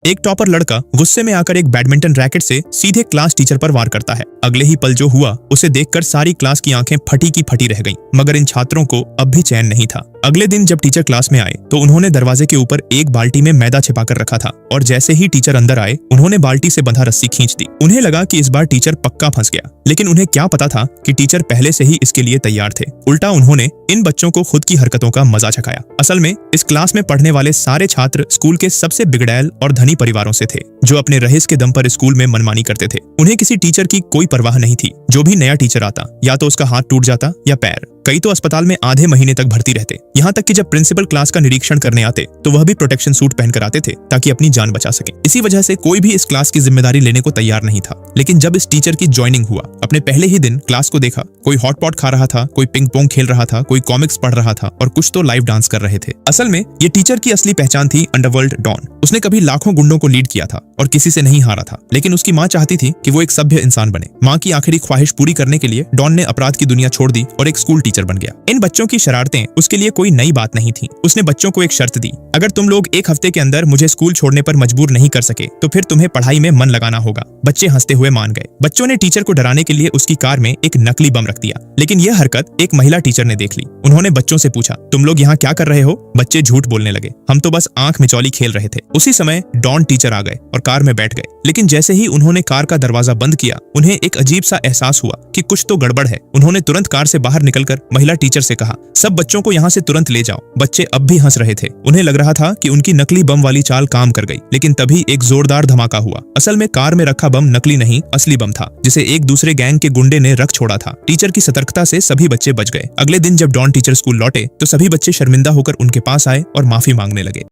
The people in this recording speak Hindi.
एक टॉपर लड़का गुस्से में आकर एक बैडमिंटन रैकेट से सीधे क्लास टीचर पर वार करता है। अगले ही पल जो हुआ उसे देखकर सारी क्लास की आंखें फटी की फटी रह गईं, मगर इन छात्रों को अब भी चैन नहीं था। अगले दिन जब टीचर क्लास में आए तो उन्होंने दरवाजे के ऊपर एक बाल्टी में मैदा छिपाकर रखा था और जैसे ही टीचर अंदर आए उन्होंने बाल्टी से बंधा रस्सी खींच दी। उन्हें लगा कि इस बार टीचर पक्का फंस गया, लेकिन उन्हें क्या पता था कि टीचर पहले से ही इसके लिए तैयार थे। उल्टा उन्होंने इन बच्चों को खुद की हरकतों का मजा चखाया। असल में इस क्लास में पढ़ने वाले सारे छात्र स्कूल के सबसे बिगड़ैल और धनी परिवारों से थे, जो अपने रहीस के दम पर स्कूल में मनमानी करते थे। उन्हें किसी टीचर की कोई परवाह नहीं थी। जो भी नया टीचर आता या तो उसका हाथ टूट जाता या पैर, कई तो अस्पताल में आधे महीने तक भर्ती रहते। यहाँ तक कि जब प्रिंसिपल क्लास का निरीक्षण करने आते तो वह भी प्रोटेक्शन सूट पहनकर आते थे ताकि अपनी जान बचा सके। इसी वजह से कोई भी इस क्लास की जिम्मेदारी लेने को तैयार नहीं था। लेकिन जब इस टीचर की ज्वाइनिंग हुआ, अपने पहले ही दिन क्लास को देखा, कोई हॉट पॉट खा रहा था, कोई पिंग पोंग खेल रहा था, कोई कॉमिक्स पढ़ रहा था और कुछ तो लाइव डांस कर रहे थे। असल में ये टीचर की असली पहचान थी अंडरवर्ल्ड डॉन। उसने कभी लाखों गुंडों को लीड किया था और किसी से नहीं हारा था, लेकिन उसकी माँ चाहती थी कि वो एक सभ्य इंसान बने। माँ की आखिरी ख्वाहिश पूरी करने के लिए डॉन ने अपराध की दुनिया छोड़ दी और एक स्कूल टीचर बन गया। इन बच्चों की शरारतें उसके लिए कोई नई बात नहीं थी। उसने बच्चों को एक शर्त दी, अगर तुम लोग एक हफ्ते के अंदर मुझे स्कूल छोड़ने पर मजबूर नहीं कर सके तो फिर तुम्हें पढ़ाई में मन लगाना होगा। बच्चे हंसते हुए मान गए। बच्चों ने टीचर को डराने के लिए उसकी कार में एक नकली बम रख दिया, लेकिन यह हरकत एक महिला टीचर ने देख ली। उन्होंने बच्चों से पूछा, तुम लोग यहाँ क्या कर रहे हो? बच्चे झूठ बोलने लगे, हम तो बस आंख मिचौली खेल रहे थे। उसी समय डॉन टीचर आ गए और कार में बैठ गए, लेकिन जैसे ही उन्होंने कार का दरवाजा बंद किया उन्हें एक अजीब सा एहसास हुआ कि कुछ तो गड़बड़ है। उन्होंने तुरंत कार से बाहर निकलकर महिला टीचर से कहा, सब बच्चों को यहाँ से तुरंत ले जाओ। बच्चे अब भी हंस रहे थे। उन्हें लग रहा था कि उनकी नकली बम वाली चाल काम कर गई, लेकिन तभी एक जोरदार धमाका हुआ। असल में कार में रखा बम नकली नहीं, असली बम था, जिसे एक दूसरे गैंग के गुंडे ने रख छोड़ा था। टीचर की सतर्कता से सभी बच्चे बच गए। अगले दिन जब डॉन टीचर स्कूल लौटे तो सभी बच्चे शर्मिंदा होकर उनके पास आए और माफी मांगने लगे।